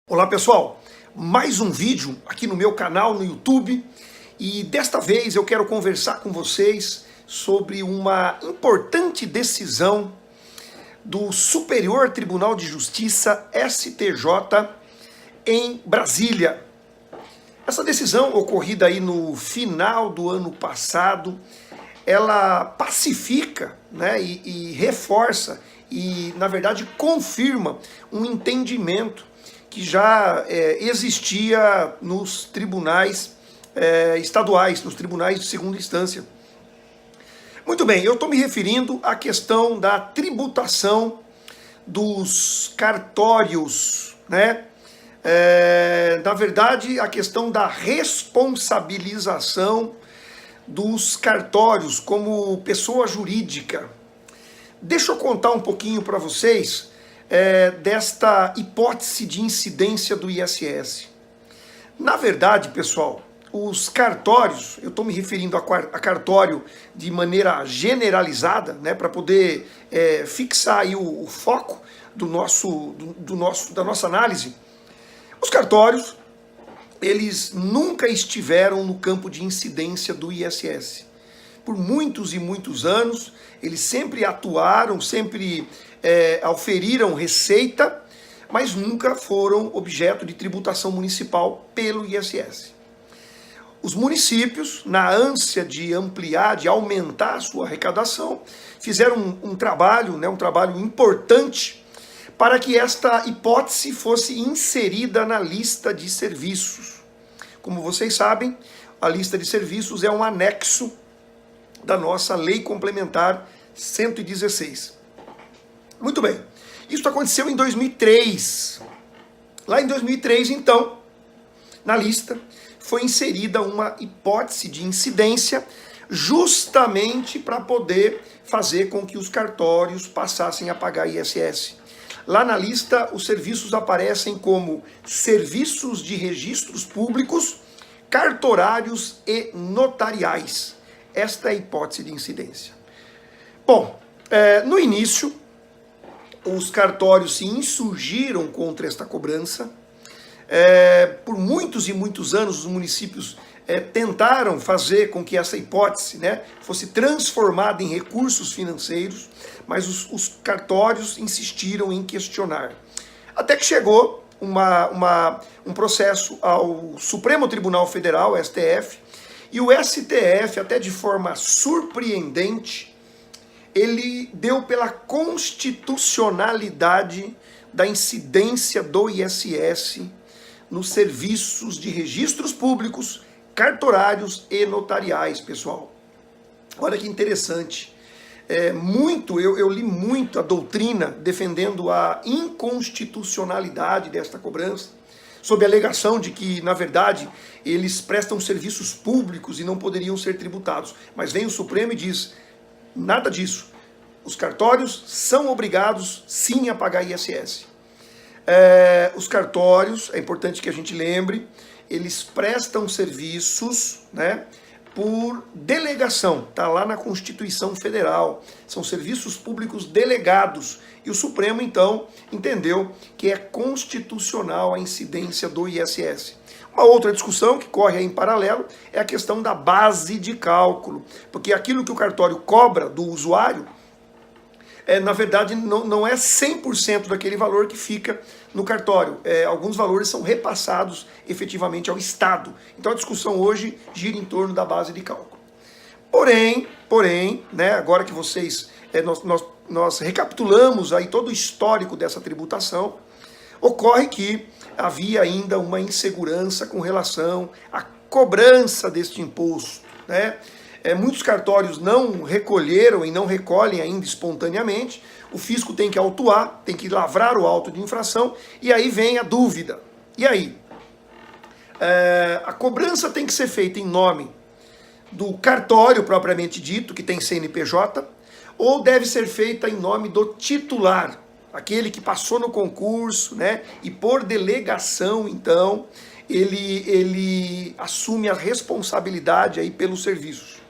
Olá pessoal, mais um vídeo aqui no meu canal no YouTube e desta vez eu quero conversar com vocês sobre uma importante decisão do Superior Tribunal de Justiça, STJ, em Brasília. Essa decisão, ocorrida aí no final do ano passado, ela pacifica, né, e reforça e, na verdade, confirma um entendimento que já existia nos tribunais estaduais, nos tribunais de segunda instância. Muito bem, eu estou me referindo à questão da tributação dos cartórios, né? Na verdade, a questão da responsabilização dos cartórios como pessoa jurídica. Deixa eu contar um pouquinho para vocês desta hipótese de incidência do ISS. Na verdade, pessoal, os cartórios, eu estou me referindo a cartório de maneira generalizada, né, para poder fixar aí o foco da nossa análise. Os cartórios, eles nunca estiveram no campo de incidência do ISS. Por muitos e muitos anos, eles sempre atuaram, sempre auferiram receita, mas nunca foram objeto de tributação municipal pelo ISS. Os municípios, na ânsia de ampliar, de aumentar a sua arrecadação, fizeram um trabalho importante para que esta hipótese fosse inserida na lista de serviços. Como vocês sabem, a lista de serviços é um anexo da nossa Lei Complementar 116. Muito bem, isso aconteceu em 2003. Lá em 2003, então, na lista, foi inserida uma hipótese de incidência justamente para poder fazer com que os cartórios passassem a pagar ISS. Lá na lista, os serviços aparecem como serviços de registros públicos, cartorários e notariais. Esta é a hipótese de incidência. Bom, no início, os cartórios se insurgiram contra esta cobrança. Por muitos e muitos anos, os municípios tentaram fazer com que essa hipótese, né, fosse transformada em recursos financeiros, mas os cartórios insistiram em questionar. Até que chegou um processo ao Supremo Tribunal Federal, STF, e o STF, até de forma surpreendente, ele deu pela constitucionalidade da incidência do ISS nos serviços de registros públicos, cartorários e notariais, pessoal. Olha que interessante. Eu li muito a doutrina defendendo a inconstitucionalidade desta cobrança, sob a alegação de que, na verdade, eles prestam serviços públicos e não poderiam ser tributados. Mas vem o Supremo e diz: nada disso. Os cartórios são obrigados, sim, a pagar ISS. Os cartórios, é importante que a gente lembre, eles prestam serviços, né, por delegação. Está lá na Constituição Federal. São serviços públicos delegados. E o Supremo, então, entendeu que é constitucional a incidência do ISS. Uma outra discussão que corre aí em paralelo é a questão da base de cálculo. Porque aquilo que o cartório cobra do usuário, na verdade, não é 100% daquele valor que fica no cartório. Alguns valores são repassados efetivamente ao Estado. Então a discussão hoje gira em torno da base de cálculo. Porém, né, agora que vocês, nós recapitulamos aí todo o histórico dessa tributação, ocorre que havia ainda uma insegurança com relação à cobrança deste imposto, né? Muitos cartórios não recolheram e não recolhem ainda espontaneamente. O fisco tem que autuar, tem que lavrar o auto de infração, e aí vem a dúvida. E aí? A cobrança tem que ser feita em nome do cartório propriamente dito, que tem CNPJ, ou deve ser feita em nome do titular, aquele que passou no concurso, né? E por delegação, então, ele assume a responsabilidade aí pelos serviços.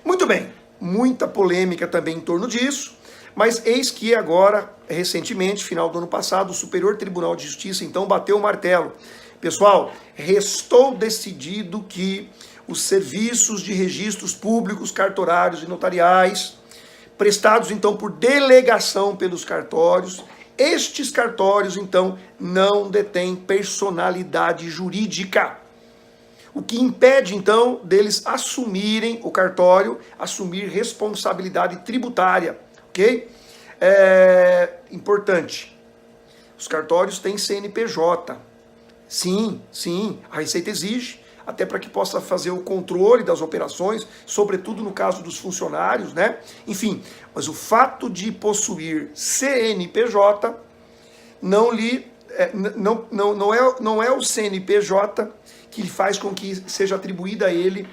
Muito bem, muita polêmica também em torno disso, Mas eis que agora, recentemente, final do ano passado, o Superior Tribunal de Justiça então bateu o martelo. Pessoal, restou decidido que os serviços de registros públicos, cartorários e notariais, prestados então por delegação pelos cartórios, estes cartórios então não detêm personalidade jurídica. O que impede então deles assumirem, o cartório, assumir responsabilidade tributária, ok? Importante, os cartórios têm CNPJ. Sim, a Receita exige, até para que possa fazer o controle das operações, sobretudo no caso dos funcionários, né? Enfim, mas o fato de possuir CNPJ não é o CNPJ que faz com que seja atribuída a ele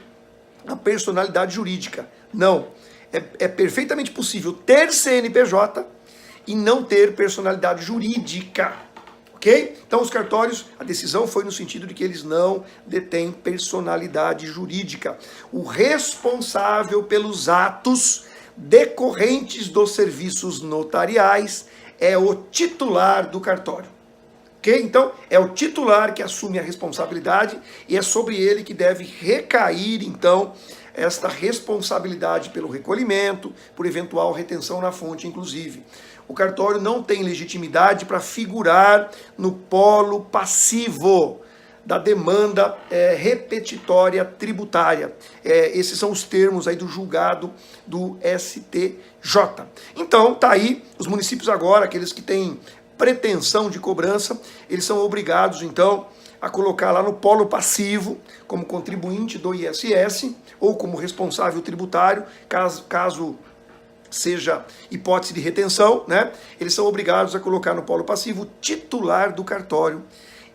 a personalidade jurídica. Não, é perfeitamente possível ter CNPJ e não ter personalidade jurídica. Ok? Então os cartórios, a decisão foi no sentido de que eles não detêm personalidade jurídica. O responsável pelos atos decorrentes dos serviços notariais é o titular do cartório. Ok? Então é o titular que assume a responsabilidade e é sobre ele que deve recair então esta responsabilidade pelo recolhimento, por eventual retenção na fonte, inclusive. O cartório não tem legitimidade para figurar no polo passivo da demanda repetitória tributária. Esses são os termos aí do julgado do STJ. Então, tá aí, os municípios agora, aqueles que têm pretensão de cobrança, eles são obrigados, então, a colocar lá no polo passivo, como contribuinte do ISS, ou como responsável tributário, caso seja hipótese de retenção, né? Eles são obrigados a colocar no polo passivo o titular do cartório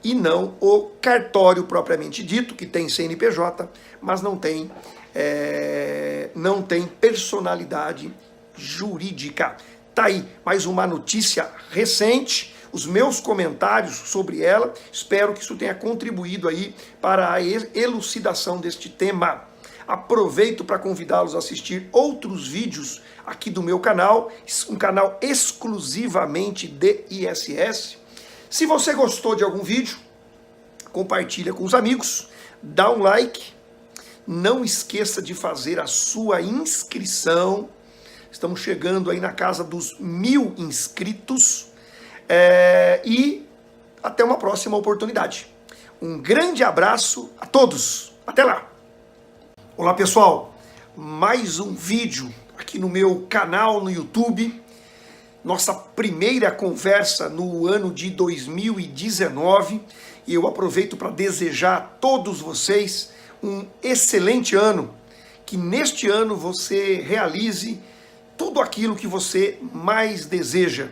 e não o cartório propriamente dito, que tem CNPJ, mas não tem personalidade jurídica. Tá aí mais uma notícia recente, os meus comentários sobre ela, espero que isso tenha contribuído aí para a elucidação deste tema. Aproveito para convidá-los a assistir outros vídeos aqui do meu canal, um canal exclusivamente de ISS. Se você gostou de algum vídeo, compartilha com os amigos, dá um like, não esqueça de fazer a sua inscrição, estamos chegando aí na casa dos 1000 inscritos, e até uma próxima oportunidade. Um grande abraço a todos, até lá! Olá pessoal, mais um vídeo aqui no meu canal no YouTube, nossa primeira conversa no ano de 2019, e eu aproveito para desejar a todos vocês um excelente ano, que neste ano você realize tudo aquilo que você mais deseja.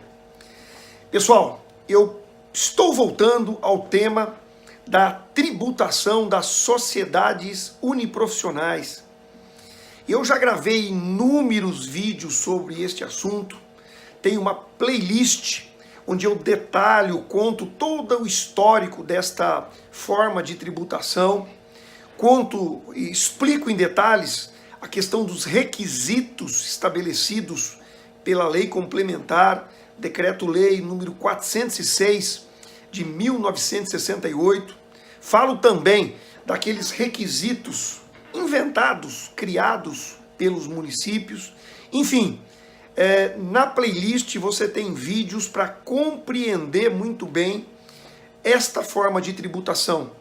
Pessoal, eu estou voltando ao tema da tributação das sociedades uniprofissionais. Eu já gravei inúmeros vídeos sobre este assunto, tem uma playlist onde eu detalho, conto todo o histórico desta forma de tributação, conto e explico em detalhes a questão dos requisitos estabelecidos pela Lei Complementar, Decreto-Lei número 406 de 1968. Falo também daqueles requisitos inventados, criados pelos municípios. Enfim, na playlist você tem vídeos para compreender muito bem esta forma de tributação,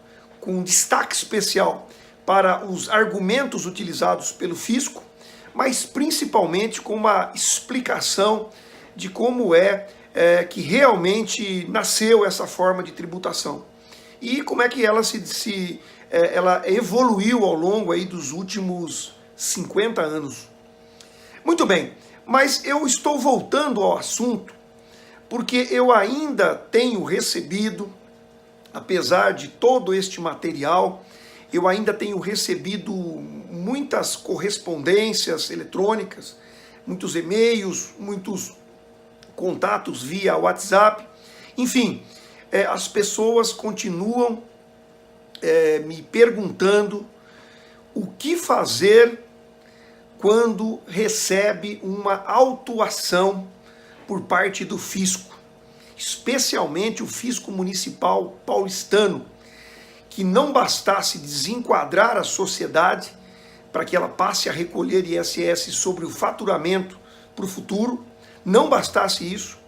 com destaque especial para os argumentos utilizados pelo fisco, mas principalmente com uma explicação de como que realmente nasceu essa forma de tributação e como é que ela ela evoluiu ao longo aí dos últimos 50 anos. Muito bem, mas eu estou voltando ao assunto porque eu ainda tenho recebido, apesar de todo este material, eu ainda tenho recebido muitas correspondências eletrônicas, muitos e-mails, muitos contatos via WhatsApp, enfim, as pessoas continuam me perguntando o que fazer quando recebe uma autuação por parte do fisco, especialmente o fisco municipal paulistano, que não bastasse desenquadrar a sociedade para que ela passe a recolher ISS sobre o faturamento para o futuro, não bastasse isso,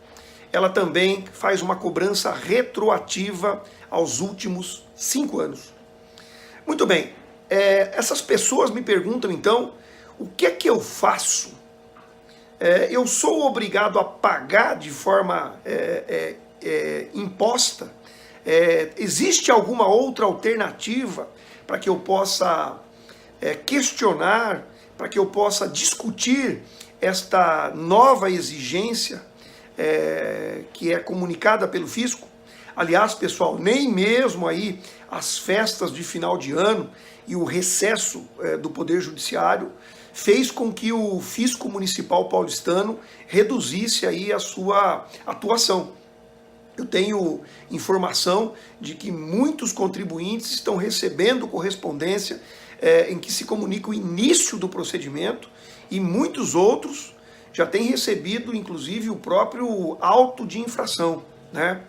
ela também faz uma cobrança retroativa aos últimos 5 anos. Muito bem, essas pessoas me perguntam então, o que é que eu faço? Eu sou obrigado a pagar de forma imposta? Existe alguma outra alternativa para que eu possa questionar, para que eu possa discutir esta nova exigência que é comunicada pelo fisco? Aliás, pessoal, nem mesmo aí as festas de final de ano e o recesso do Poder Judiciário fez com que o fisco municipal paulistano reduzisse aí a sua atuação. Eu tenho informação de que muitos contribuintes estão recebendo correspondência em que se comunica o início do procedimento e muitos outros já têm recebido, inclusive, o próprio auto de infração, né?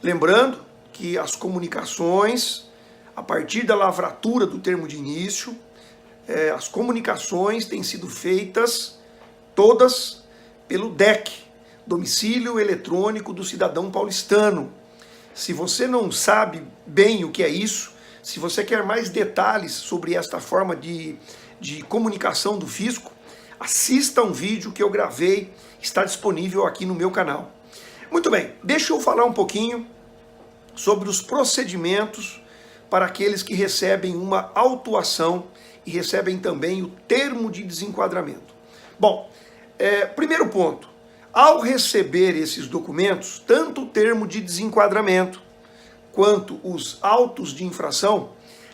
Lembrando que as comunicações, a partir da lavratura do termo de início, as comunicações têm sido feitas todas pelo DEC, Domicílio Eletrônico do Cidadão Paulistano. Se você não sabe bem o que é isso, se você quer mais detalhes sobre esta forma de comunicação do fisco, assista um vídeo que eu gravei, está disponível aqui no meu canal. Muito bem, deixa eu falar um pouquinho sobre os procedimentos para aqueles que recebem uma autuação e recebem também o termo de desenquadramento. Bom, primeiro ponto, ao receber esses documentos, tanto o termo de desenquadramento quanto os autos de infração,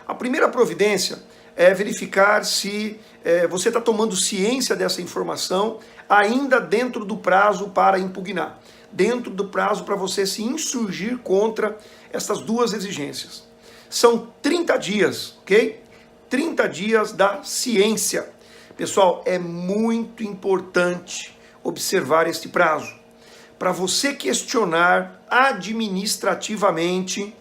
a primeira providência é verificar se você está tomando ciência dessa informação ainda dentro do prazo para impugnar, dentro do prazo para você se insurgir contra essas duas exigências. São 30 dias, ok? 30 dias da ciência. Pessoal, é muito importante observar este prazo. Para você questionar administrativamente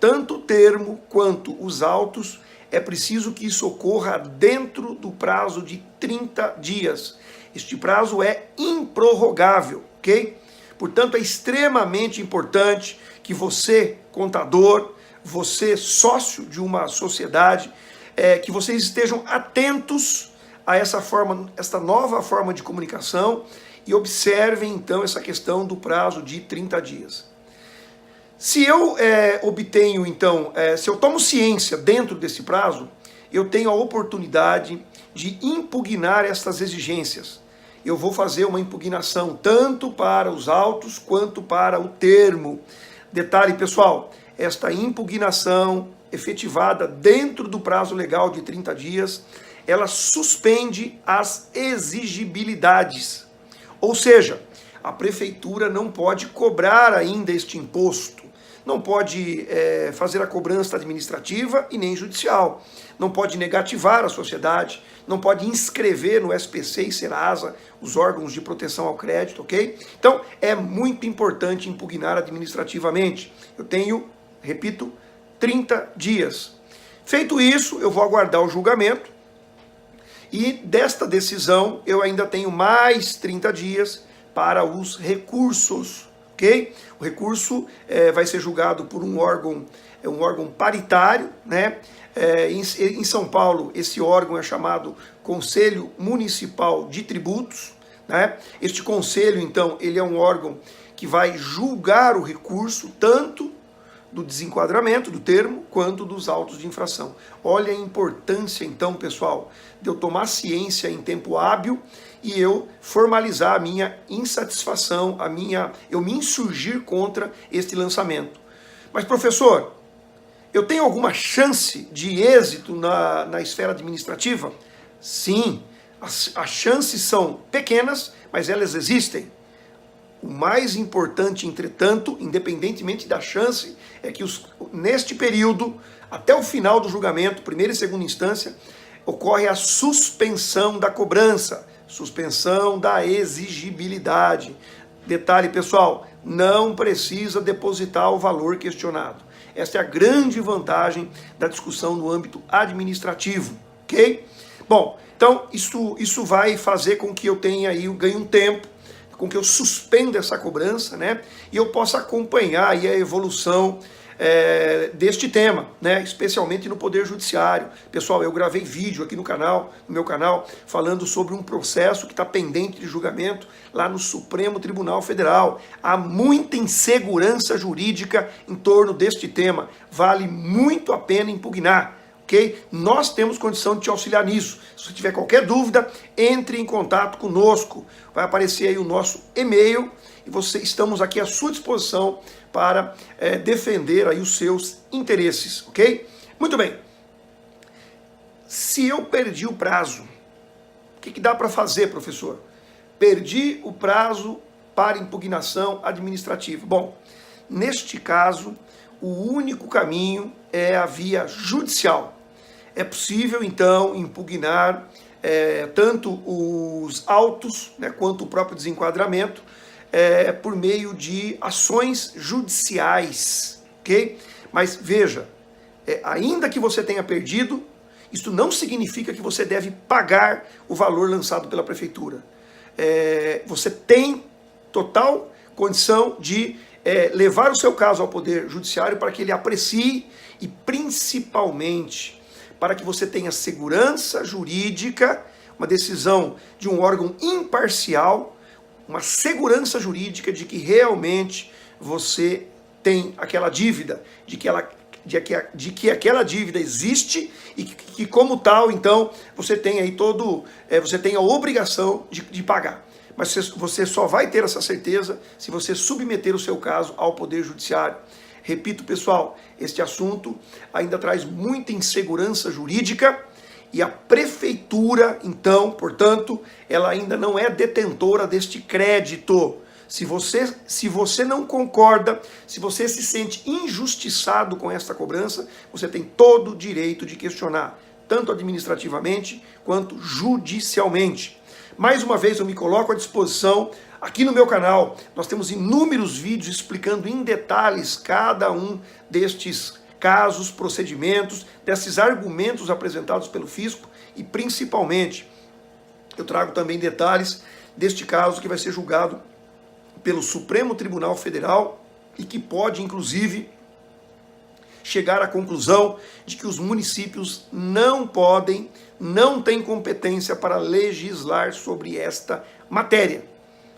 tanto o termo quanto os autos, é preciso que isso ocorra dentro do prazo de 30 dias. Este prazo é improrrogável, ok? Portanto, é extremamente importante que você, contador, você, sócio de uma sociedade, que vocês estejam atentos a essa nova forma de comunicação e observem, então, essa questão do prazo de 30 dias. Se eu obtenho, então, se eu tomo ciência dentro desse prazo, eu tenho a oportunidade de impugnar estas exigências. Eu vou fazer uma impugnação tanto para os autos quanto para o termo. Detalhe, pessoal, esta impugnação efetivada dentro do prazo legal de 30 dias, ela suspende as exigibilidades. Ou seja, a prefeitura não pode cobrar ainda este imposto, não pode fazer a cobrança administrativa e nem judicial, não pode negativar a sociedade, não pode inscrever no SPC e Serasa, os órgãos de proteção ao crédito, ok? Então, é muito importante impugnar administrativamente. Eu tenho, repito, 30 dias. Feito isso, eu vou aguardar o julgamento e desta decisão eu ainda tenho mais 30 dias para os recursos, ok? O recurso vai ser julgado por um órgão paritário, né? Em São Paulo, esse órgão é chamado Conselho Municipal de Tributos, né? Este conselho, então, ele é um órgão que vai julgar o recurso tanto do desenquadramento do termo quanto dos autos de infração. Olha a importância, então, pessoal, de eu tomar ciência em tempo hábil e eu formalizar a minha insatisfação, eu me insurgir contra este lançamento. Mas, professor, eu tenho alguma chance de êxito na esfera administrativa? Sim, as chances são pequenas, mas elas existem. O mais importante, entretanto, independentemente da chance, é que neste período, até o final do julgamento, primeira e segunda instância, ocorre a suspensão da cobrança, suspensão da exigibilidade. Detalhe, pessoal, não precisa depositar o valor questionado. Esta é a grande vantagem da discussão no âmbito administrativo, ok? Bom, então isso vai fazer com que eu tenha aí, ganhe um tempo, com que eu suspenda essa cobrança, né? E eu possa acompanhar aí a evolução deste tema, né? Especialmente no Poder Judiciário. Pessoal, eu gravei vídeo aqui no meu canal, falando sobre um processo que está pendente de julgamento lá no Supremo Tribunal Federal. Há muita insegurança jurídica em torno deste tema. Vale muito a pena impugnar. Okay? Nós temos condição de te auxiliar nisso. Se você tiver qualquer dúvida, entre em contato conosco. Vai aparecer aí o nosso e-mail e estamos aqui à sua disposição para defender aí os seus interesses, ok? Muito bem. Se eu perdi o prazo, o que dá para fazer, professor? Perdi o prazo para impugnação administrativa. Bom, neste caso, o único caminho é a via judicial. É possível, então, impugnar tanto os autos, né, quanto o próprio desenquadramento, por meio de ações judiciais, ok? Mas veja, ainda que você tenha perdido, isso não significa que você deve pagar o valor lançado pela prefeitura. Você tem total condição de levar o seu caso ao Poder Judiciário para que ele aprecie e, principalmente, para que você tenha segurança jurídica, uma decisão de um órgão imparcial, uma segurança jurídica de que realmente você tem aquela dívida, de que aquela dívida existe e que como tal, então, você tem aí você tem a obrigação de pagar. Mas você só vai ter essa certeza se você submeter o seu caso ao Poder Judiciário. Repito, pessoal, este assunto ainda traz muita insegurança jurídica e a prefeitura, então, portanto, ela ainda não é detentora deste crédito. Se você não concorda, se você se sente injustiçado com esta cobrança, você tem todo o direito de questionar, tanto administrativamente quanto judicialmente. Mais uma vez, eu me coloco à disposição. Aqui no meu canal, nós temos inúmeros vídeos explicando em detalhes cada um destes casos, procedimentos, desses argumentos apresentados pelo fisco e, principalmente, eu trago também detalhes deste caso que vai ser julgado pelo Supremo Tribunal Federal e que pode, inclusive, chegar à conclusão de que os municípios não têm competência para legislar sobre esta matéria.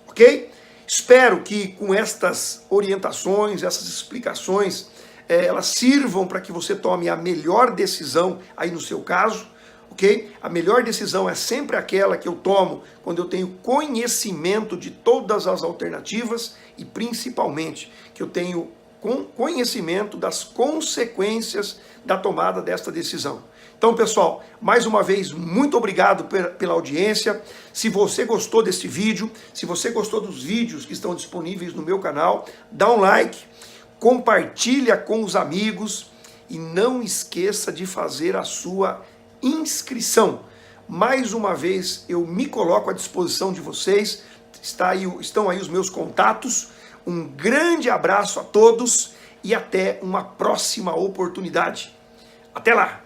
Ok? Espero que com estas orientações, essas explicações, elas sirvam para que você tome a melhor decisão aí no seu caso, ok? A melhor decisão é sempre aquela que eu tomo quando eu tenho conhecimento de todas as alternativas e principalmente que eu tenho conhecimento das consequências da tomada desta decisão. Então, pessoal, mais uma vez, muito obrigado pela audiência. Se você gostou desse vídeo, se você gostou dos vídeos que estão disponíveis no meu canal, dá um like, compartilha com os amigos e não esqueça de fazer a sua inscrição. Mais uma vez, eu me coloco à disposição de vocês, estão aí os meus contatos. Um grande abraço a todos e até uma próxima oportunidade. Até lá!